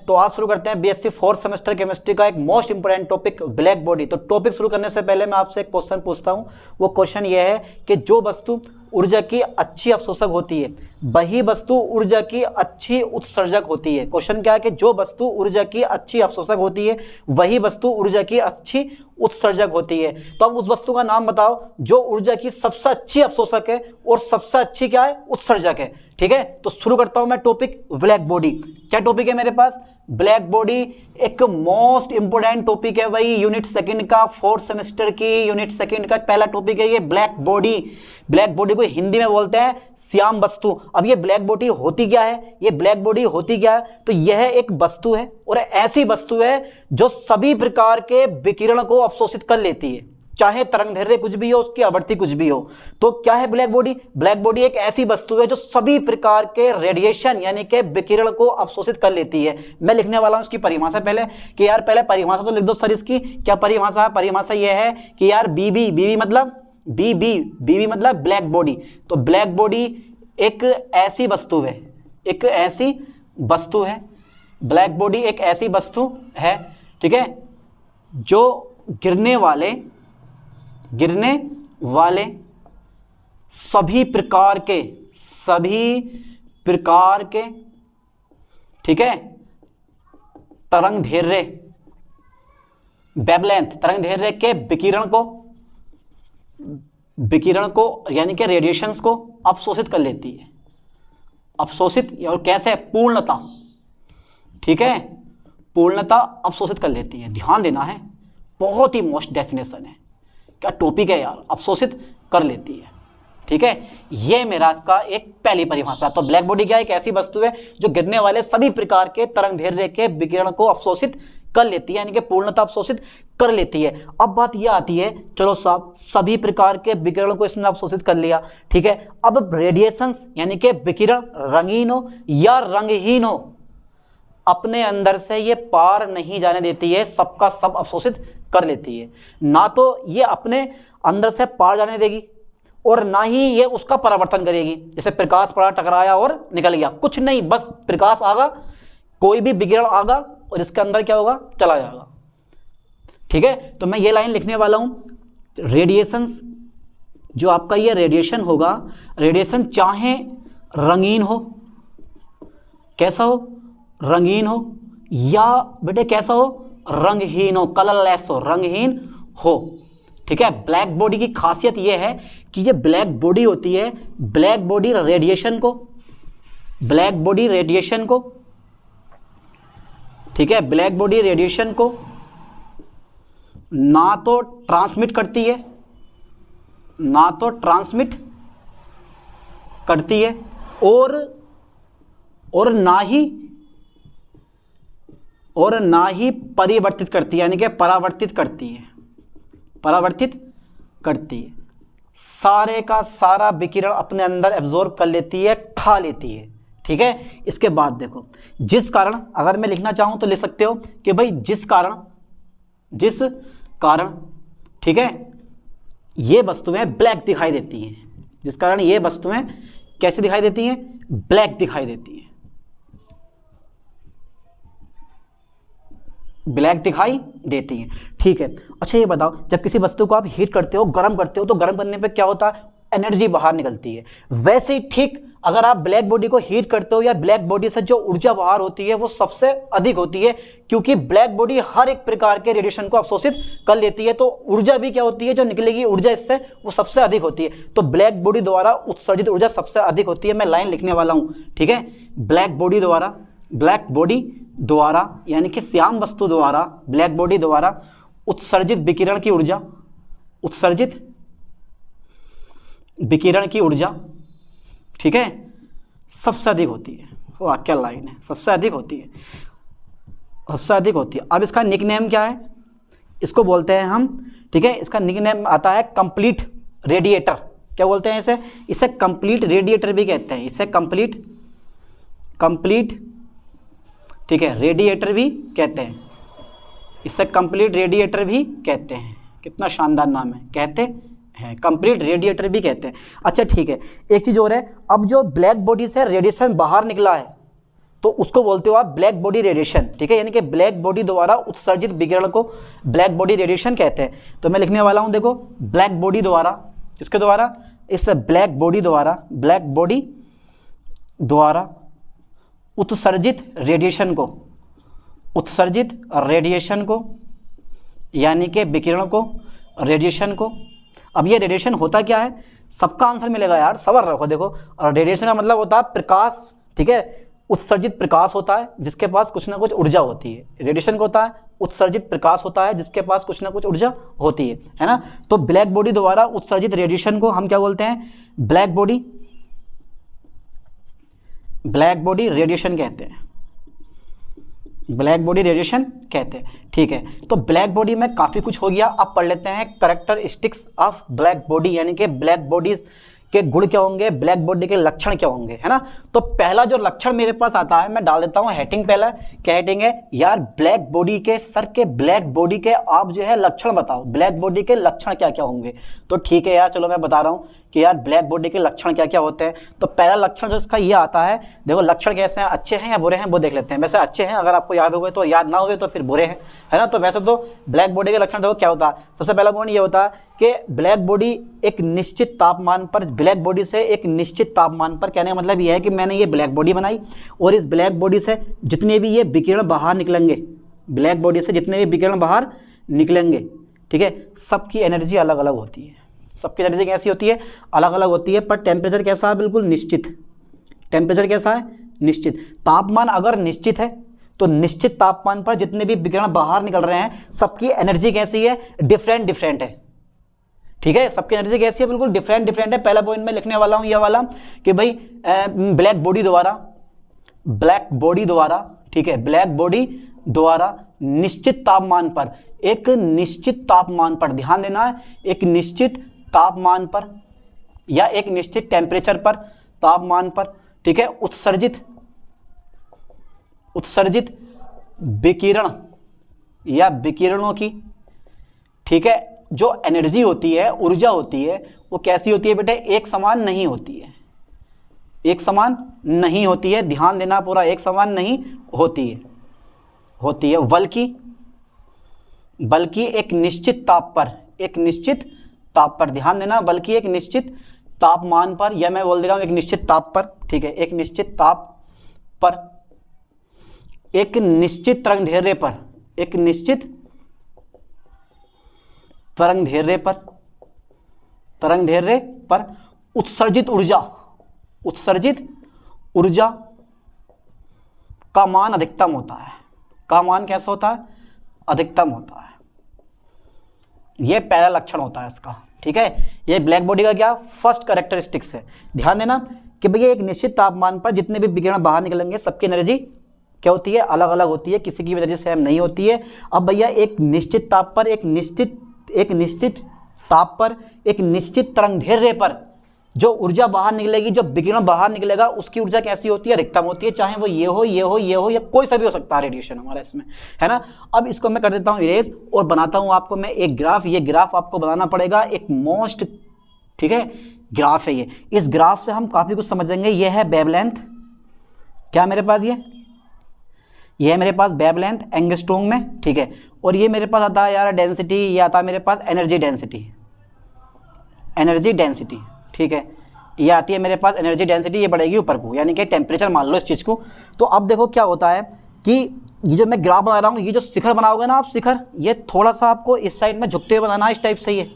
तो आज शुरू करते हैं बीएससी 4th सेमेस्टर केमिस्ट्री का एक most important topic black body. तो टॉपिक शुरू करने से पहले मैं आपसे एक क्वेश्चन पूछता हूं। वो क्वेश्चन ये है कि जो वस्तु ऊर्जा की अच्छी अवशोषक होती है वही वस्तु ऊर्जा की अच्छी उत्सर्जक होती है। क्वेश्चन क्या है कि जो वस्तु ऊर्जा की अच्छी अवशोषक होती है वही वस्तु ऊर्जा की अच्छी उत्सर्जक होती है। तो अब उस वस्तु का नाम बताओ जो ऊर्जा की सबसे अच्छी अवशोषक है और सबसे अच्छी क्या है, उत्सर्जक है। ठीक है, तो शुरू करता हूं मैं टॉपिक ब्लैक बॉडी। क्या टॉपिक है मेरे पास? ब्लैक बॉडी एक मोस्ट इंपोर्टेंट टॉपिक है भाई, यूनिट सेकंड का 4th सेमेस्टर की यूनिट सेकंड का पहला टॉपिक है ये ब्लैक बॉडी। ब्लैक बॉडी को हिंदी में बोलते हैं श्याम वस्तु। अब ये ब्लैक बॉडी होती क्या है, ये ब्लैक बॉडी होती क्या है? तो यह एक वस्तु है और ऐसी वस्तु है जो सभी प्रकार के विकिरण को अवशोषित कर लेती है, चाहे तरंगदैर्घ्य कुछ भी हो, उसकी आवृत्ति कुछ भी हो। तो क्या है ब्लैक बॉडी? ब्लैक बॉडी एक ऐसी वस्तु है जो सभी प्रकार के रेडिएशन यानी कि विकिरण को अवशोषित कर लेती है। मैं लिखने वाला हूं इसकी परिभाषा पहले कि यार पहले परिभाषा तो लिख दो सर इसकी। क्या परिभाषा है? परिभाषा यह है कि यार बीबी मतलब ब्लैक बॉडी। तो ब्लैक बॉडी एक ऐसी वस्तु है, एक ऐसी वस्तु है, ब्लैक बॉडी एक ऐसी वस्तु है, ठीक है, जो गिरने वाले सभी प्रकार के ठीक है तरंगदैर्घ्य वेवलेंथ तरंगदैर्घ्य के विकिरण को यानी कि रेडिएशंस को अवशोषित कर लेती है। अवशोषित और कैसे? पूर्णता, ठीक है, पूर्णता अवशोषित कर लेती है। ध्यान देना है, बहुत ही मोस्ट डेफिनेशन है। क्या टॉपिक है यार, अवशोषित कर लेती है। ठीक है, ये मेरा इसका एक पहली परिभाषा। तो ब्लैक बॉडी क्या है? एक ऐसी वस्तु है जो गिरने वाले सभी प्रकार के तरंगदैर्घ्य के विकिरण को अवशोषित कर लेती है, यानी कि पूर्णता अवशोषित कर लेती है। अब बात यह आती है, चलो साहब सभी प्रकार के विकिरण को इसने अवशोषित कर लिया, ठीक है, अब रेडिएशंस यानी कि विकिरण रंगीन हो या रंगहीन हो अपने अंदर से ये पार नहीं जाने देती है, सबका सब अवशोषित कर लेती है। ना तो ये अपने अंदर से पार जाने देगी और ना ही ये उसका परावर्तन करेगी। जैसे प्रकाश पड़ा, टकराया और निकल गया, कुछ नहीं, बस प्रकाश आगा, कोई भी विकिरण आगा और इसके अंदर क्या होगा, चला जाएगा। ठीक है, तो मैं ये लाइन लिखने वाला हूं, रेडिएशंस जो आपका ये रेडिएशन होगा, रेडिएशन चाहे रंगीन हो, कैसा हो, रंगीन हो, या बेटे कैसा हो, रंगहीन हो, कलरलेस हो, रंगहीन हो। ठीक है, ब्लैक बॉडी की खासियत यह है कि ये ब्लैक बॉडी होती है, ब्लैक बॉडी रेडिएशन को, ठीक है, ब्लैक बॉडी रेडिएशन को ना तो ट्रांसमिट करती है, और ना ही परिवर्तित करती है, यानी कि परावर्तित करती है। सारे का सारा विकिरण अपने अंदर एब्जॉर्ब कर लेती है, खा लेती है। ठीक है, इसके बाद देखो, जिस कारण, अगर मैं लिखना चाहूं तो लिख सकते हो कि भाई जिस कारण ठीक है ये वस्तुएं ब्लैक दिखाई देती हैं, जिस कारण ये वस्तुएं कैसे दिखाई देती हैं, ब्लैक दिखाई देती हैं, ब्लैक दिखाई देती हैं। ठीक है, अच्छा ये बताओ, जब किसी वस्तु को आप हीट करते हो, गर्म करते हो, तो गर्म करने पे क्या होता है, एनर्जी बाहर निकलती है। वैसे ही ठीक अगर आप ब्लैक बॉडी को हीट करते हो या ब्लैक बॉडी से जो ऊर्जा बाहर होती है वो सबसे अधिक होती है, क्योंकि ब्लैक बॉडी हर एक प्रकार के रेडिएशन को अवशोषित कर लेती है। तो ऊर्जा भी क्या होती है, जो निकलेगी ऊर्जा इससे, वो सबसे अधिक होती है। तो ब्लैक बॉडी द्वारा उत्सर्जित ऊर्जा सबसे अधिक होती है। मैं लाइन लिखने वाला हूं, ठीक है, ब्लैक बॉडी द्वारा यानी कि श्याम वस्तु द्वारा, ब्लैक बॉडी द्वारा उत्सर्जित विकिरण की ऊर्जा ठीक है सबसे अधिक होती है। वाह क्या लाइन है, सबसे अधिक होती है। अब इसका निकनेम क्या है, इसको बोलते हैं हम, ठीक है, इसका निकनेम आता है कंप्लीट रेडिएटर। क्या बोलते हैं इसे कंप्लीट रेडिएटर भी कहते हैं, इसे कंप्लीट ठीक है रेडिएटर भी कहते हैं, इसे कंप्लीट रेडिएटर भी कहते हैं। कितना शानदार नाम है, कहते हैं कंप्लीट रेडिएटर भी कहते हैं। अच्छा ठीक है, एक चीज़ और है, अब जो ब्लैक बॉडी से रेडिएशन बाहर निकला है, तो उसको बोलते हो आप ब्लैक बॉडी रेडिएशन, ठीक है, यानी कि ब्लैक बॉडी द्वारा उत्सर्जित विकिरण को ब्लैक बॉडी रेडिएशन कहते हैं। तो मैं लिखने वाला हूं, देखो ब्लैक बॉडी द्वारा, किसके द्वारा, इस ब्लैक बॉडी द्वारा उत्सर्जित रेडिएशन को यानी कि विकिरण को, रेडिएशन को। अब ये रेडिएशन होता क्या है, सबका आंसर मिलेगा यार, सबर रखो। देखो रेडिएशन का मतलब होता है प्रकाश, ठीक है, उत्सर्जित प्रकाश होता है जिसके पास कुछ ना कुछ ऊर्जा होती है। रेडिएशन को होता है उत्सर्जित प्रकाश होता है जिसके पास कुछ ना कुछ ऊर्जा होती है ना। तो ब्लैक बॉडी द्वारा उत्सर्जित रेडिएशन को हम क्या बोलते हैं, ब्लैक बॉडी रेडिएशन कहते हैं, ब्लैक बॉडी रेडिएशन कहते हैं, ठीक है। तो ब्लैक बॉडी में काफ़ी कुछ हो गया। अब पढ़ लेते हैं कैरेक्टरिस्टिक्स ऑफ ब्लैक बॉडी, यानी कि ब्लैक बॉडीज के गुण क्या होंगे, ब्लैक बॉडी के लक्षण क्या होंगे, है ना। तो पहला जो लक्षण मेरे पास आता है, मैं डाल देता हूँ हेडिंग, पहला क्या हेडिंग है यार, ब्लैक बॉडी के सर के, ब्लैक बॉडी के आप जो है लक्षण बताओ, ब्लैक बॉडी के लक्षण क्या क्या होंगे। तो ठीक है यार, चलो मैं बता रहा हूँ कि यार ब्लैक बॉडी के लक्षण क्या क्या होते हैं। तो पहला लक्षण जो इसका ये आता है, देखो लक्षण कैसे हैं, अच्छे हैं या बुरे हैं वो देख लेते हैं। वैसे अच्छे हैं, अगर आपको याद हो गए तो, याद ना हुए तो फिर बुरे हैं, है ना। तो वैसे तो ब्लैक बॉडी के लक्षण देखो क्या होता है, सबसे पहला पॉइंट ये होता है कि ब्लैक बॉडी एक निश्चित तापमान पर, ब्लैक बॉडी से एक निश्चित तापमान पर, कहने का मतलब ये है कि मैंने ये ब्लैक बॉडी बनाई और इस ब्लैक बॉडी से जितने भी ये विकिरण बाहर निकलेंगे, ब्लैक बॉडी से जितने भी विकिरण बाहर निकलेंगे, ठीक है, सबकी एनर्जी अलग अलग होती है। सबकी एनर्जी कैसी होती है, अलग अलग होती है, पर टेम्परेचर कैसा है, बिल्कुल निश्चित। टेम्परेचर कैसा है, निश्चित। तापमान अगर निश्चित है तो निश्चित तापमान पर जितने भी विकिरण बाहर निकल रहे हैं सबकी एनर्जी कैसी है, डिफरेंट है, ठीक है। सबकी एनर्जी कैसी है, बिल्कुल डिफरेंट है। पहला पॉइंट में लिखने वाला हूं ये वाला कि भाई ब्लैक बॉडी द्वारा, ठीक है, ब्लैक बॉडी द्वारा निश्चित तापमान पर, एक निश्चित तापमान पर, ध्यान देना है, एक निश्चित तापमान पर या एक निश्चित टेम्परेचर पर, तापमान पर, ठीक है, उत्सर्जित विकिरण या विकिरणों की, ठीक है, जो एनर्जी होती है, ऊर्जा होती है, वो कैसी होती है बेटे, एक समान नहीं होती है, एक समान नहीं होती है। ध्यान देना पूरा, एक समान नहीं होती है, बल्कि एक निश्चित ताप पर, एक निश्चित ताप पर, ध्यान देना, बल्कि एक निश्चित तापमान पर, या मैं बोल दे रहा हूं एक निश्चित ताप पर, ठीक है, एक निश्चित ताप पर, एक निश्चित तरंगदैर्घ्य पर, एक निश्चित तरंगदैर्घ्य पर उत्सर्जित ऊर्जा का मान अधिकतम होता है। का मान कैसा होता है, अधिकतम होता है। यह पहला लक्षण होता है इसका, ठीक है। ये ब्लैक बॉडी का क्या फर्स्ट कैरेक्टरिस्टिक्स है। ध्यान देना कि भैया एक निश्चित तापमान पर जितने भी विकिरण बाहर निकलेंगे सबकी एनर्जी क्या होती है, अलग अलग होती है, किसी की भी एनर्जी सेम नहीं होती है। अब भैया एक निश्चित ताप पर, एक निश्चित तरंगदैर्घ्य पर जो ऊर्जा बाहर निकलेगी, जो विकिरण बाहर निकलेगा, उसकी ऊर्जा कैसी होती है, अधिकतम होती है, चाहे वो ये हो या कोई सा भी हो सकता है रेडिएशन हमारा इसमें, है ना। अब इसको मैं कर देता हूँ इरेज और बनाता हूँ आपको मैं एक ग्राफ। ये ग्राफ आपको बनाना पड़ेगा, एक मोस्ट, ठीक है, ग्राफ है ये। इस ग्राफ से हम काफ़ी कुछ समझेंगे। ये है वेवलेंथ, क्या मेरे पास ये है मेरे पास वेवलेंथ एंगस्ट्रॉम में, ठीक है। और ये मेरे पास आता है यार डेंसिटी, ये आता है मेरे पास एनर्जी डेंसिटी, ठीक है। ये आती है मेरे पास एनर्जी डेंसिटी, ये बढ़ेगी ऊपर को, यानी कि टेम्परेचर मान लो इस चीज़ को। तो अब देखो क्या होता है कि ये जो मैं ग्राफ बना रहा हूँ, ये जो शिखर बनाओगे ना आप, शिखर, ये थोड़ा सा आपको इस साइड में झुकते हुए बनाना है, इस टाइप से। ये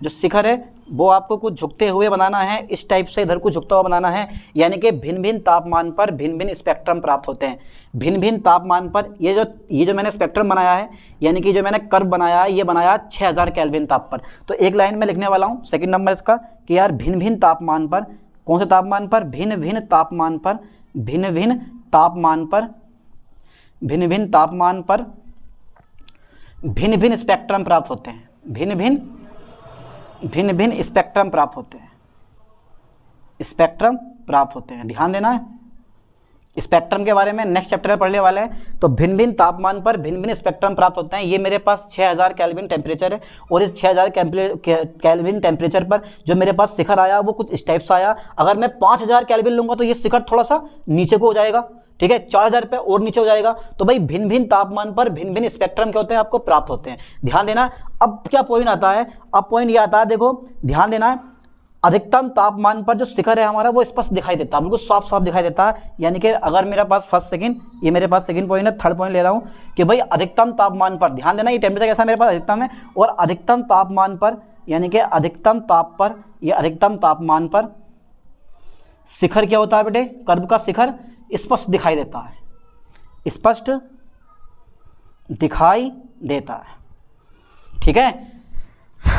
जो शिखर है वो आपको कुछ झुकते हुए बनाना है, इस टाइप से इधर को झुकता हुआ बनाना है, यानी कि भिन्न भिन्न तापमान पर भिन्न भिन्न स्पेक्ट्रम प्राप्त होते हैं। भिन्न भिन्न तापमान पर ये जो मैंने स्पेक्ट्रम बनाया है, यानी कि जो मैंने कर्व बनाया है, ये बनाया 6000 केल्विन ताप पर। तो एक लाइन में लिखने वाला हूँ सेकंड नंबर इसका कि यार भिन्न भिन्न तापमान पर, कौन से तापमान पर, भिन्न भिन्न तापमान पर भिन्न भिन्न स्पेक्ट्रम प्राप्त होते हैं, भिन्न भिन्न स्पेक्ट्रम प्राप्त होते हैं, ध्यान देना है। स्पेक्ट्रम के बारे में नेक्स्ट चैप्टर में पढ़ने वाले हैं। तो भिन्न भिन्न तापमान पर भिन्न भिन्न स्पेक्ट्रम प्राप्त होते हैं। ये मेरे पास 6000 केल्विन टेम्परेचर है और इस 6000 केल्विन टेम्परेचर पर जो मेरे पास शिखर आया वो कुछ इस टाइप से आया। अगर मैं 5000 केल्विन लूंगा तो ये शिखर थोड़ा सा नीचे को हो जाएगा, ठीक है, 4000 पे और नीचे हो जाएगा। तो भाई भिन्न भिन्न तापमान पर भिन्न भिन्न स्पेक्ट्रम क्या होते हैं आपको प्राप्त होते हैं, ध्यान देना। अब क्या पॉइंट आता है, अब पॉइंट ये आता है, देखो ध्यान देना है, अधिकतम तापमान पर जो शिखर है हमारा वो स्पष्ट दिखाई देता है, बिल्कुल साफ साफ दिखाई देता है। यानी कि अगर मेरे पास फर्स्ट सेकंड, ये मेरे पास सेकंड पॉइंट है, थर्ड पॉइंट ले रहा हूँ कि भाई अधिकतम तापमान पर ध्यान देना, ये टेम्परेचर कैसा मेरे पास अधिकतम है, और अधिकतम तापमान पर यानी कि अधिकतम ताप पर, ये अधिकतम तापमान पर शिखर क्या होता है बेटे, कर्व का शिखर स्पष्ट दिखाई देता है, स्पष्ट दिखाई देता है, ठीक है।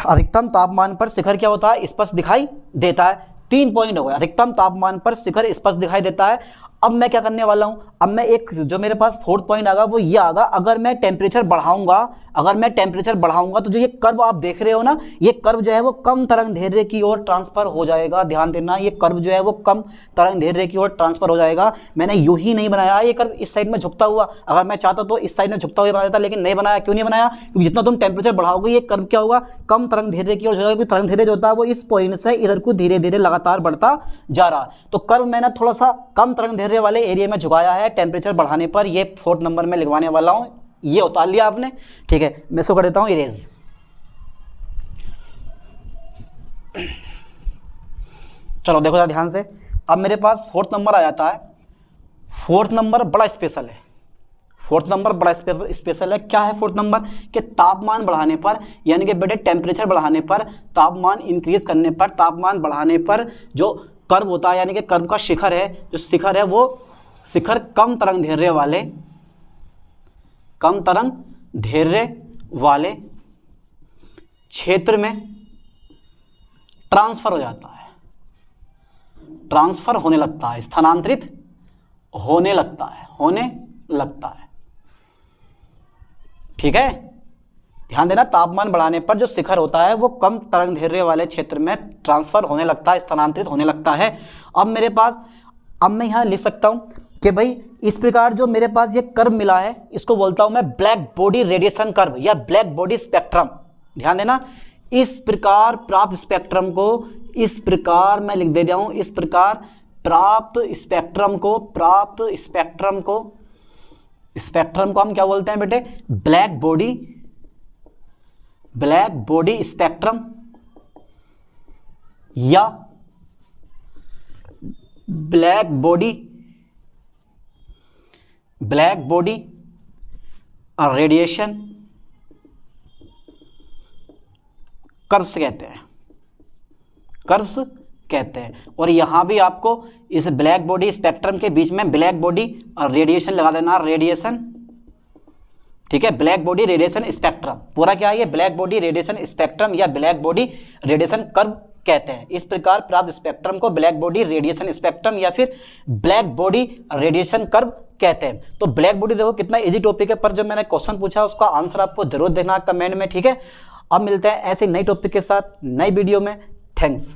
अधिकतम तापमान पर शिखर क्या होता है, स्पष्ट दिखाई देता है। 3 पॉइंट हो गए, अधिकतम तापमान पर शिखर स्पष्ट दिखाई देता है। अब मैं क्या करने वाला हूं, अब मैं एक जो मेरे पास 4th पॉइंट आगा वो ये आगा, अगर मैं टेम्परेचर बढ़ाऊंगा, अगर मैं टेम्परेचर बढ़ाऊंगा तो जो ये कर्व आप देख रहे हो ना, ये कर्व जो है वो कम तरंग दैर्ध्य की ओर ट्रांसफर हो जाएगा। ध्यान देना, ये कर्व जो है वो कम तरंग दैर्ध्य की ओर ट्रांसफर हो जाएगा। मैंने यूं ही नहीं बनाया ये कर्व इस साइड में झुकता हुआ, अगर मैं चाहता तो इस साइड में झुकता हुआ बना देता, लेकिन नहीं बनाया। क्यों नहीं बनाया, क्योंकि जितना तुम टेम्परेचर बढ़ाओगे ये कर्व क्या होगा, कम तरंग दैर्ध्य की ओर जाएगा, क्योंकि तरंग दैर्ध्य जो होता है वो इस पॉइंट से इधर को धीरे धीरे लगातार बढ़ता जा रहा है। तो कर्व मैंने थोड़ा सा कम तरंग दैर्ध्य वाले एरिया में झुकाया है टेम्परेचर बढ़ाने पर। ये 4th नंबर में लिखवाने वाला हूं, ये उतार लिया आपने, ठीक है। मैं इसको कर देता हूं इरेज। चलो देखो जरा ध्यान से, अब मेरे पास 4th नंबर आ जाता है। 4th नंबर बड़ा स्पेशल है, 4th नंबर बड़ा स्पेशल है। क्या है 4th नंबर, कि तापमान बढ़ाने पर, यानी कि बेटे टेम्परेचर बढ़ाने पर, तापमान इंक्रीज करने पर, तापमान बढ़ाने पर जो कर्व होता है, यानी कि कर्व का शिखर है, जो शिखर है वो शिखर कम तरंग दैर्ध्य वाले, कम तरंग दैर्ध्य वाले क्षेत्र में ट्रांसफर हो जाता है, ट्रांसफर होने लगता है, स्थानांतरित होने लगता है, होने लगता है, ठीक है। ध्यान देना, तापमान बढ़ाने पर जो शिखर होता है वो कम तरंग दैर्ध्य वाले क्षेत्र में ट्रांसफर होने लगता है, स्थानांतरित होने लगता है। अब मेरे पास, अब मैं यहाँ लिख सकता हूँ कि भाई इस प्रकार जो मेरे पास ये कर्व मिला है इसको बोलता हूँ मैं ब्लैक बॉडी रेडिएशन कर्व या ब्लैक बॉडी स्पेक्ट्रम। ध्यान देना, इस प्रकार प्राप्त स्पेक्ट्रम को, इस प्रकार मैं लिख दे जाऊँ, इस प्रकार प्राप्त स्पेक्ट्रम को, प्राप्त स्पेक्ट्रम को, स्पेक्ट्रम को हम क्या बोलते हैं बेटे, black body, black body spectrum या black body, black body radiation curves कहते हैं, कर्व्स कहते हैं। और यहां भी आपको इस ब्लैक बॉडी स्पेक्ट्रम के बीच में ब्लैक बॉडी रेडिएशन लगा देना, रेडिएशन, ठीक है, ब्लैक बॉडी रेडिएशन स्पेक्ट्रम। पूरा क्या है ये, ब्लैक बॉडी रेडिएशन स्पेक्ट्रम या ब्लैक बॉडी रेडिएशन कर्व कहते हैं। इस प्रकार प्राप्त स्पेक्ट्रम को ब्लैक बॉडी रेडिएशन स्पेक्ट्रम या फिर ब्लैक बॉडी रेडिएशन कर्व कहते हैं। तो ब्लैक बॉडी देखो कितना इजी टॉपिक है, पर जब मैंने क्वेश्चन पूछा उसका आंसर आपको जरूर देना कमेंट में, ठीक है। अब मिलते हैं ऐसे नई टॉपिक के साथ नई वीडियो में। थैंक्स।